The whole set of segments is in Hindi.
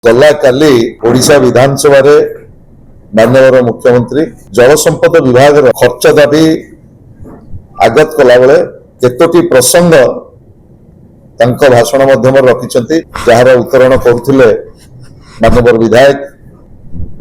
गला काली ओडिशा विधानसभा रे माननीय मुख्यमंत्री जल संपद विभाग खर्च दाबी आगत कला बेले केतोटी प्रसंग तांको भाषण माध्यम रखिछंती जार उत्तरण करुथिले माननीय विधायक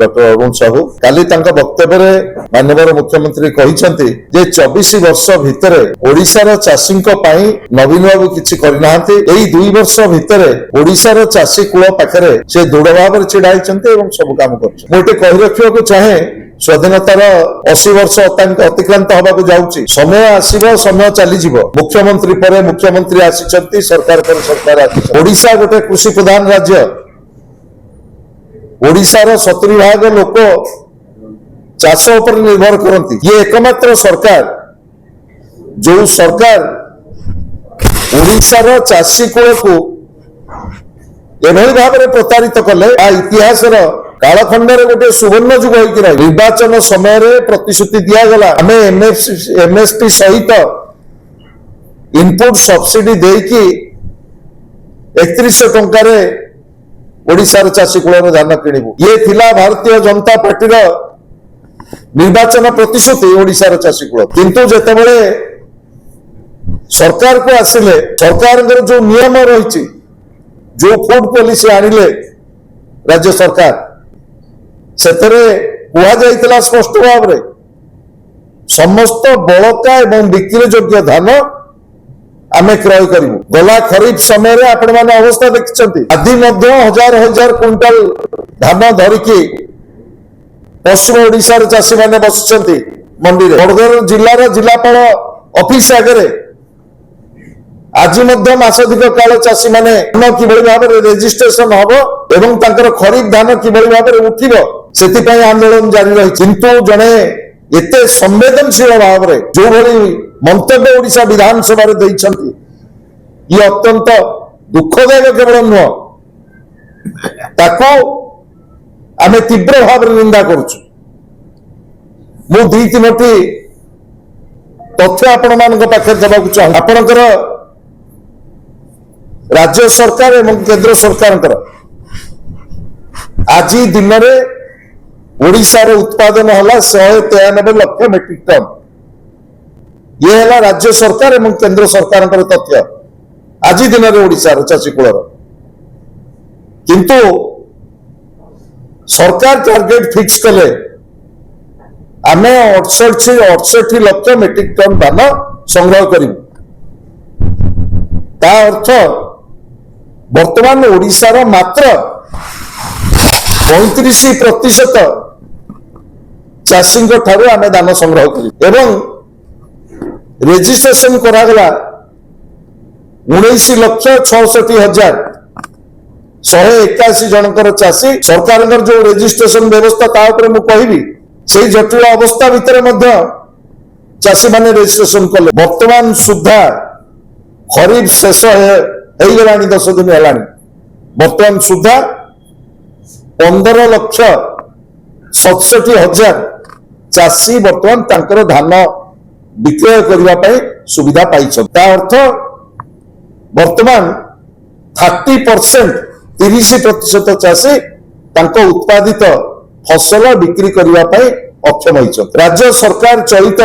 डॉक्टर अरुण साहू काली तांका वक्तव्य रे माननीय मुख्यमंत्री कहिछंती जे 24 वर्ष भितर ओडिशार चाषीक पई नवीन बाबू किछि करिनाहंती एई 2 वर्ष भितर ओडिशार चाषी कुळ पाखरे से दृढ़ भाव छिड़ाइछंती एवं सब काम करछ मोटे कहि रखिବାକୁ चाहे स्वाधीनतार 80 वर्ष अतिक्रांत होबाकू जाउची समय आसीबो समय चली जीवो मुख्यमंत्री परे मुख्यमंत्री आसीछंती सरकार पर सरकार आसी ओडिशा गोटे कृषि प्रधान राज्य ओडिशार 70% लोक चाष पर निर्भर करती ये एकमात्र सरकार जो सरकार ओडिशार चाषी कूल को एभली भाव में प्रतारित कले इतिहास कालखंड गोटे सुवर्ण युग होकर निर्वाचन समय प्रतिश्रुति दिगला आम एमएसपी सहित इनपुट सब्सिडी देकी 3100 टंकार ओडिशार चाषी कूल धान किणु ये थिला भारतीय जनता पार्टी निर्वाचन प्रतिश्रुति ओडिशार चाषी कूल किंतु जेतेबेले सरकार को आसिले सरकार जो नियम रही जो फूड पॉलिसी आनिले राज्य सरकार सेतरे कुआ जाइतला स्पष्ट भाव में समस्त बलका एवं बिक्री योग्य धान आमे क्रय करूँ गला खरीफ समय रे आपण माने अवस्था देखिछंती आदि मध्य हजार हजार क्विंटल धान धरिकी पश्चिम ओडिशार चाषी माने बसुछंती मंडी रे बड़गड़ जिल्लार जिलापाल ऑफिस आगे आज मध्य मासाधिक काल चाषी माने किभଳି भाबरे रेजिस्ट्रेशन हबो एवं तांकर खरीफ धान किभଳି भाबरे उठिबो सेति पई आंदोलन जारी रही किंतु जणे एते संवेदनशील भाव में जो भली मंतव्य ओडिशा विधानसभा ये अत्यंत दुखदायक केवल नुह ताको आमे तीव्र भाव में निंदा करुछु मु 2-3टी तथ्य आपण मानक पाखे देबाकू चाहूँ आपणकर राज्य सरकार एवं केंद्र सरकार आज दिन में ओडिशार उत्पादन है 193 लाख मेट्रिक टन ये है राज्य सरकार एवं केंद्र सरकार तथ्य आज दिन में ओडिशार चाषी कूलर किंतु सरकार टार्गेट फिक्स कले आम 68 लाख मेट्रिक टन धान संग्रह करूँ ता अर्थ वर्तमान ओडिशार मात्र 35% चाषी ठारू आम धान संग्रह कर रेजिस्ट्रेशन करागला 19,66,181 जनकर चाषी सरकार जो रेजिस्ट्रेशन व्यवस्था कहि से जटिल अवस्था भितर चाषी माने रेजिस्ट्रेशन कले वर्तमान सुधा खरीफ शेष हो गला 10 दिन है वर्तमान सुधा 15,67,000 चाषी वर्तमान तांकर धान विक्रय करने सुविधा पाई अर्थ वर्तमान 30% चाषी उत्पादित फसल बिक्री करने अक्षम होती राज्य सरकार चलित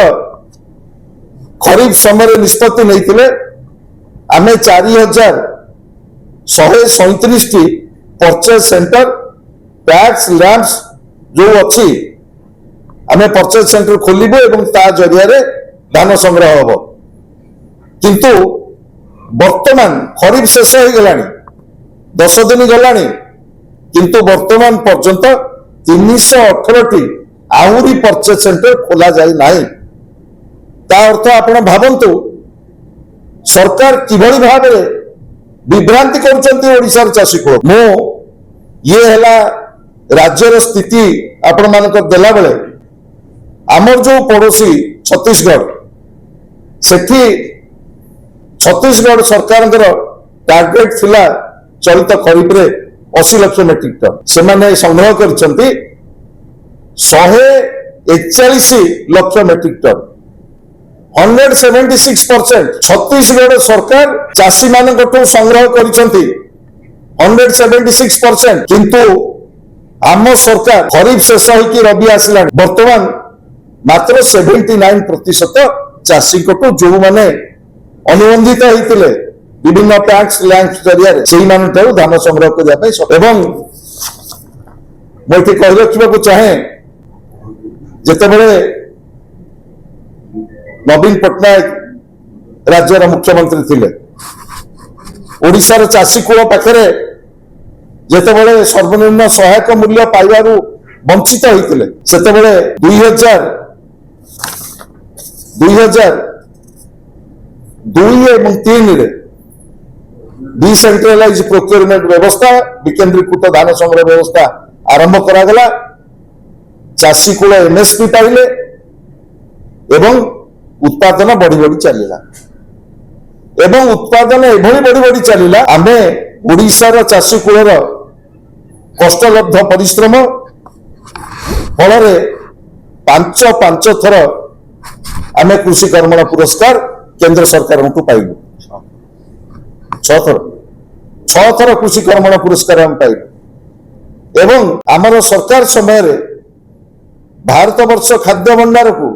खरीफ समय निष्पत्ति नहीं आम 4,137 परचेज सेंटर टैक्स लैंप्स जो अच्छी आम परचेज सेंटर खोलू एवं ता जरिया धान संग्रह हम किंतु वर्तमान खरीफ शेष हो गला 10 दिन गला किंतु वर्तमान पर्यंत 318टी आहरी परचेज सेंटर खोला जाए नहीं ता अर्थ आपण भावंतु सरकार किभଳି भाव विभ्रांति करुचंती ओडिशार चाषी को मो ये है राज्यर स्थिति आपण मानक देला बेले आमर जो पड़ोसी छत्तीसगढ़ सेठी छत्तीसगढ़ सरकार टार्गेट थिला चलित खरीफ रे 80 लाख मेट्रिक टन से माने संग्रह करछंती 141 लाख मेट्रिक टन 176% छत्तीसगढ़ सरकार चाषी मान संग्रह करछंती 176%, किंतु आम सरकार खरीफ शेष होगी रबी आसला बर्तमान मात्र 79% चाषी जो मैंने अनुबंधित होते विभिन्न टैक्स लैंड जरिया से धान संग्रह करने मुझे कही रखा चाहे जितेबले नवीन पट्टनायक राज्यर मुख्यमंत्री थिले ओडिशार चाषी कूल पाखे जितेबले सर्वनिम्न सहायक मूल्य पाइबारू वंचित होते सेतेबले 2002 एवं 3 रे डिसेंट्रलाइज प्रोक्योरमेंट व्यवस्था विकेंद्रीकृत धान संग्रह व्यवस्था आरंभ करागला चाषी कूल एमएसपी पाइले एवं उत्पादन बढ़ी बढ़ी चलला एवं उत्पादन एभली बढ़ी बढ़ी चलला आमे ओडिशार चाषी कूलर कष्टलब्ध परिश्रम फल पांच थर आमे कृषि कर्मण पुरस्कार केंद्र सरकार को पाइलु 6 थर कृषि कर्मण पुरस्कार हम पाइलु एवं आमर सरकार समय भारत वर्ष खाद्य भंडार को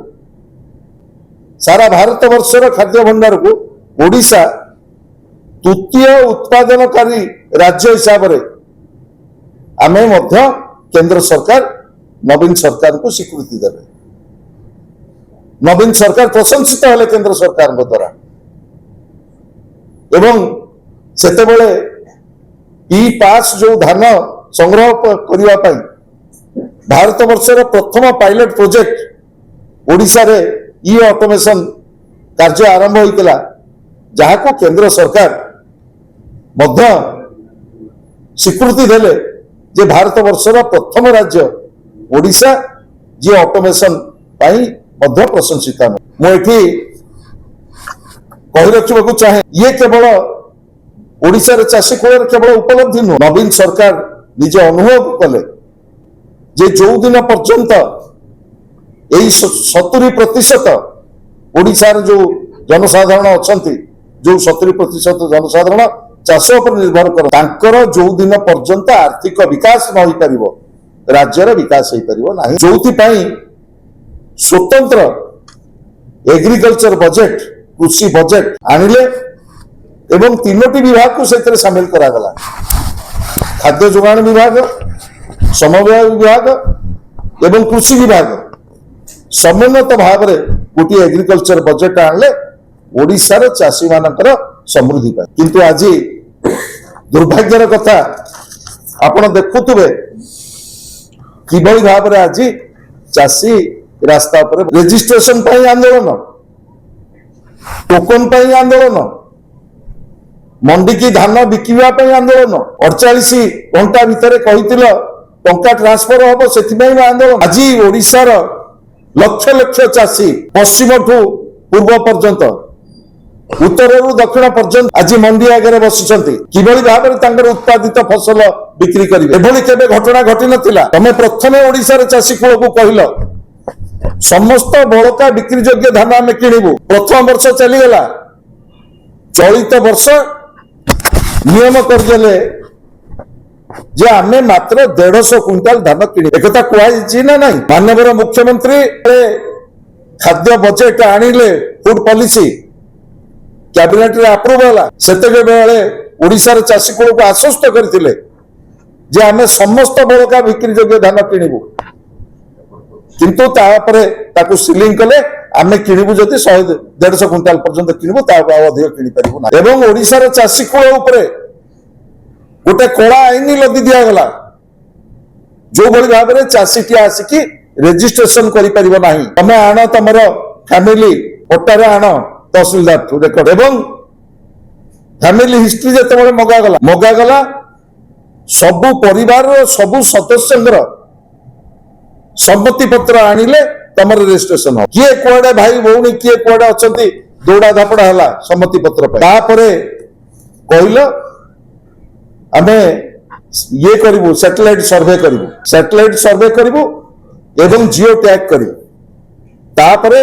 सारा भारत वर्षर खाद्य भंडार को ओडिशा तृतीय उत्पादनकारी राज्य हिसाब से आमे मध्य केंद्र सरकार नवीन सरकार को स्वीकृति देवे नवीन सरकार प्रशंसित हेले केंद्र सरकार द्वारा एवं सेतेबेले ई पास जो धान संग्रह करने भारत वर्षर प्रथम पायलट प्रोजेक्ट ओडिशा रे ई ऑटोमेशन कार्य आरंभ होइतिला जहाको केंद्र सरकार मध्य स्वीकृति देले जे भारत वर्षर प्रथम राज्य ओडिशा जी ऑटोमेशन पाई मध्य प्रशंसित मुझे कही रखा चाहे ये केवल ओडिशा चाषी कूल केवल उपलब्धि नुह नवीन सरकार निजे अनुभव कले जे जो दिन पर्यंत यही 70% ओडिशार जो जनसाधारण अच्छा जो 70% जनसाधारण चाष पर निर्भर कर जो दिन पर्यंत आर्थिक विकास न हो पार राज्यर विकास हो पार जो स्वतंत्र एग्रीकल्चर बजेट कृषि बजेट आनिले एवं 3टी विभाग को से सामिल करागला खाद्य जोगाण विभाग समवाय विभाग एवं कृषि विभाग समन्वित भाव में गोटे एग्रीकल्चर बजेट आनले ओडिशार चाषी मानकर समृद्धि पाए किंतु आज दुर्भाग्यर कथा आपण देखुवे किभली भाव में आज चाषी रास्ता पर रेजिस्ट्रेशन पाई आंदोलन टोकन पाई आंदोलन मंडी की धान बिकिवा आंदोलन 48 घंटा भितर कही टंका ट्रांसफर हम से आंदोलन आज ओडिशार लक्ष लक्ष चाषी पश्चिम ठू पूर्व पर्यंत उत्तर रु दक्षिण पर्यंत आज मंडी आगे बसिଛନ୍ତି किभली भाव में उत्पादित फसल बिक्री करेंगे एभली केबे घटना घटी नथिला तमे प्रथमे ओडिशार चाषी कूल को कहिल समस्त बड़का बिक्री योग्य धान आम किणु प्रथम वर्ष चलीगला चलित वर्ष नियम करदेले जे आमे मात्र 150 क्विंटाल धान किणी एक कहुई ना ना माननीय मुख्यमंत्री खाद्य बजेट आनिले फूड पॉलिसी कैबिनेट रे अप्रूव होला सेतेके बेले ओडिशार चाषी कूल को आश्वस्त करथिले जे आमे समस्त बड़का बिक्री योग्य धान किणु किंतु तापरे ताकू सीलिंग कले आमे किणु जदि 150 क्विंटाल पर्यंत किणु अधिक किणी पारिबु ना एवं ओडिशार चाषी कूल उपरे गोटे कड़ा आईन लदी दिया गला जो भली भाव में चाषी टी आसिकी रेजिस्ट्रेशन करि परिबो नाही तमे आण तमरो फैमिली पट्टारे आण तहसीलदार ठू रेकर्ड एवं फैमिली हिस्ट्री जेतेबेले मगा गला सबु परिवार सबु सदस्य सम्मति पत्र आनिले तमर रजिस्ट्रेशन हो किए कुआडे भाई भौणी किए कुआडे अछंती दौड़ा धापड़ा हला सम्मति पत्र पे तापरे कहिलो आमे ये करिवु सैटेलाइट सर्वे करिवु एवं जियो टैग करिवु तापरे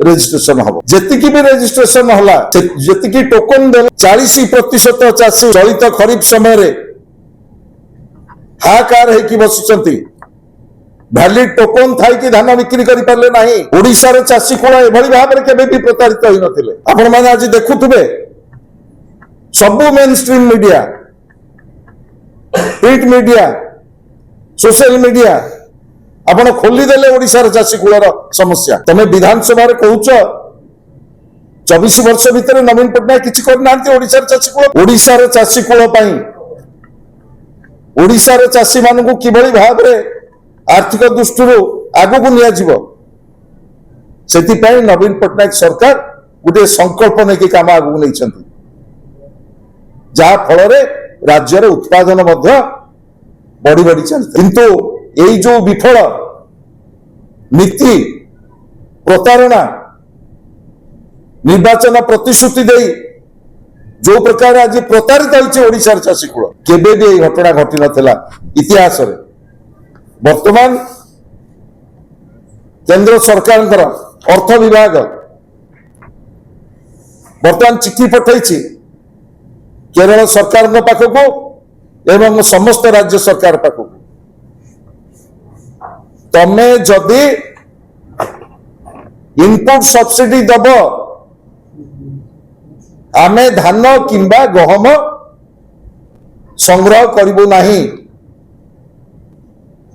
रेजिस्ट्रेशन हम जेतिकी भी रेजिस्ट्रेशन होला जेतिकी टोकन दे 40% चाषी चलित खरीफ समय रे हाकार है कि बसुचंती भैलिड टोकन थाई कि धान बिक्री करि पारले नाही ओडिसा रे चाषी कोला एभली भाव रे केबे भी प्रतारित होई नथिले आपण माने आज देखुथबे सब main stream media print media social media आपण खोली देले ओडिसा रे चाषी कोलार समस्या तमे विधानसभा रे कहउछ 24 वर्ष भितर नवीन पटनायक किछि कर नांती ओडिसा रे चाषी कोला ओडिसा रे चाषी कोला पई ओडिसा रे चाषी मानकु किभली भाव रे आर्थिक दृष्टि आग को नियाजिबो सेति पई नवीन पटनायक सरकार गोटे संकल्प नेकी काम आग को नैछंती जा फल रे राज्य रे उत्पादन मध्य बढ़ी बढ़ी चलते किंतु एई जो विफल नीति प्रतारणा निर्वाचन प्रतिश्रुति देई जो प्रकार आज प्रतारित होइছে ओडिसा रे चाषी कुल केबे भी घटना घटी नथिला इतिहास रे वर्तमान केंद्र सरकार अर्थ विभाग वर्तमान चिठी पठाई केरल सरकार पाखक एवं समस्त राज्य सरकार पाखक तमे जदि इनपुट सब्सिडी दब आमे धान किंबा गहम संग्रह करिबो नाही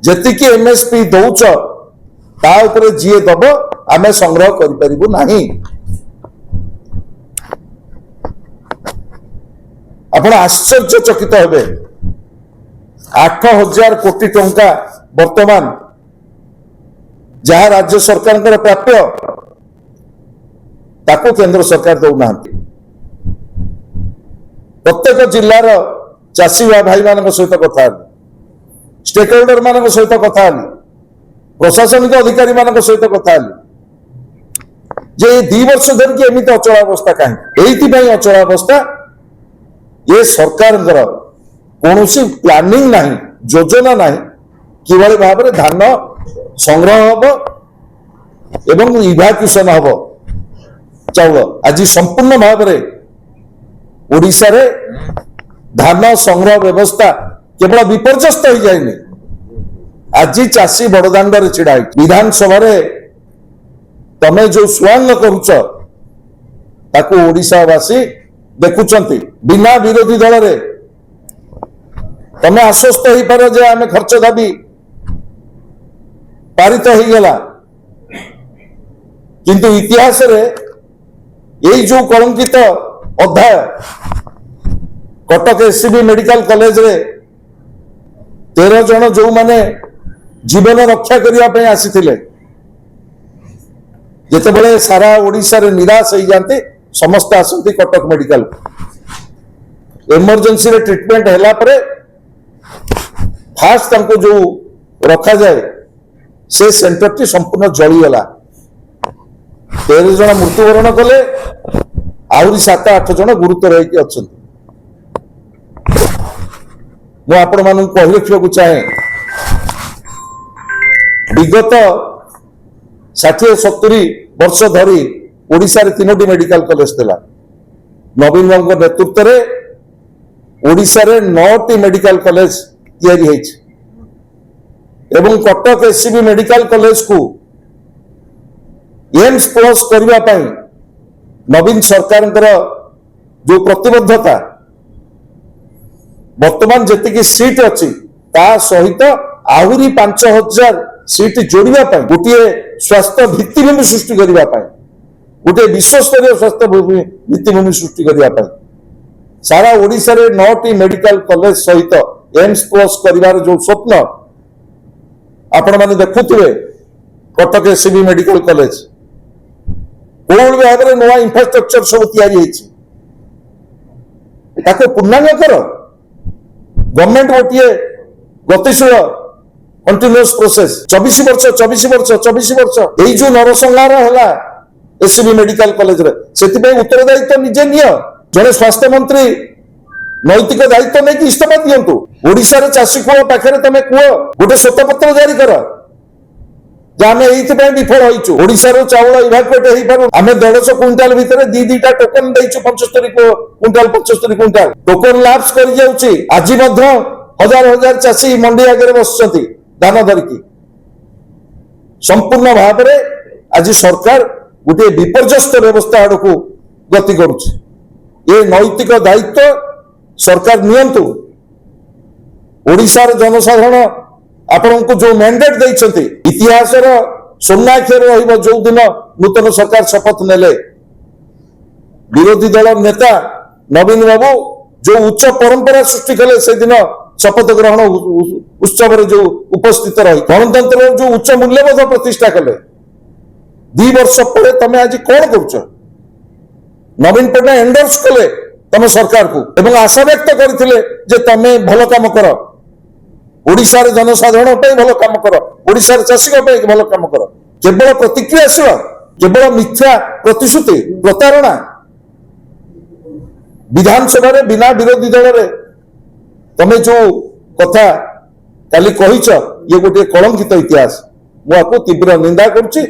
जेतिकी एमएसपी दौच ता ऊपर जीए दब आमे संग्रह करि परिबो नाही आपण आश्चर्यचकित हेबे 8000 कोटी टंका वर्तमान जहाँ राज्य सरकार प्राप्य ताको केंद्र सरकार दौना प्रत्येक जिलार चाषी भाई मान सहित कथा स्टेक होल्डर मान सहित कथा प्रशासनिक अधिकारी मान सहित कथा जे 2 वर्ष धरिकी एमती अचलावस्था कहीं अचलावस्था ये सरकार कौन प्लानिंग ना योजना ना कि भाव में धान संग्रह हम एवं इभाक्यूशन हम चाउल आज संपूर्ण भाव में ओडिशा रे धान संग्रह व्यवस्था केवल विपर्यस्त हो जाए आज चाषी बड़दाण्ड रे छिड़ा विधानसभा रे तमे जो स्वांग करुच ताको ओडिशावासी देखुचंती बिना विरोधी दल रे तमे आश्वस्त हो पार जे आमे खर्च दाबी पारित हो गला किंतु इतिहास रे यही जो कलंकित अध्याय कटक एससीबी मेडिकल कॉलेज रे 13 जन जो माने जीवन रक्षा करने आसीथिले जेतेबेले सारा ओडिशा रे निराश हो जाते समस्त आसती कटक मेडिकल इमरजेंसी रे ट्रीटमेंट हैला परे फास्ट तंको जो रखा जाए से सेंटर टी संपूर्ण जलीगला 13 जन मृत्युवरण कले आहरी 7-8 जन गुरुतर होइके अछंती मु आपण मानन कहि रखिବାକୁ चाहे विगत 60-70 वर्ष धरी ओडिशा रे 3टी मेडिकल कॉलेज थिला नवीन बाबू नेतृत्व रे ओडिशा रे 9टी मेडिकल कॉलेज तैयारी होइछ एवं कटक एससीबी मेडिकल कॉलेज को एम्स प्लस करबा पई नवीन सरकार जो प्रतिबद्धता वर्तमान जेतिकी सीट अच्छी ता सहित आहरी 5000 सीट जोड़िया गोटे स्वास्थ्य भित्तिभूमि सृष्टि करने गोटे विश्वस्तरीय स्वास्थ्य भित्तिभूमि सृष्टि करने सारा ओडिशा रे 9टी मेडिकल कॉलेज सहित एम्स प्लस कर जो स्वप्न आपण माने देखुथिबे कटक एससीबी मेडिकल कॉलेज कोन भाव में नवा इंफ्रास्ट्रक्चर सब तैयारी होइछि ताको पूर्णांग कर गवर्नमेंट गोटे गतिशील कंटिन्यूअस प्रोसेस 24 वर्ष यही जो नरसंहार है एससीबी मेडिकल कॉलेज रे सेति उत्तरदायित्व निजे निय जड़े स्वास्थ्य मंत्री नैतिक दायित्व नहीं कि इस्तीफा दिंतु ओडिशा रे चाषी कुल पाखे तुम कह गोटे श्वेतपत्र जारी कर जे आम ये विफल होइछु ओडिशार चाउल इभाकुएट हो पारु आम 150 क्विंटाल भितर दीटा टोकन देइछु 75 क्विंटाल 75 क्विंटाल टोकन लैप्स कर जाउछि आज मध्य हजार हजार चाषी मंडी आगे बसचंती धान धरिकी संपूर्ण भाव में आज सरकार गोटे विपर्यस्त व्यवस्था आड़ को गति करुच्ची ये नैतिक दायित्व सरकार नियंतु ओडिशार जनसाधारण आपण को जो मैंडेट देइछंती इतिहास सोनाक्षर रहिबो जो दिन नूतन सरकार शपथ नेले विरोधी दल नेता नवीन बाबू जो उच्च परंपरा सृष्टि कले से दिन शपथ ग्रहण उत्सव जो उपस्थित रही गणतंत्र जो उच्च मूल्यबोध प्रतिष्ठा कले 2 वर्ष पर तमे आज कौन करुच नवीन पट्टनायक एंडोर्स कले तम सरकार को एवं आशा व्यक्त करथिले जे तमे भलो काम कर ओडिशार जनसाधारण पे भलो काम कर ओडिशार चाषी पे भलो काम कर केवल प्रतिक्रियाशील केवल मिथ्या प्रतिश्रुति प्रतारणा विधानसभा रे बिना विरोधी दल रे तमे जो कथा काली कहिछ ये गोटे कलंकित इतिहास मुझे तीव्र निंदा करुच्ची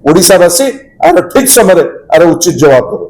ओडिशावासी आर ठीक समय आर उचित जवाब देव।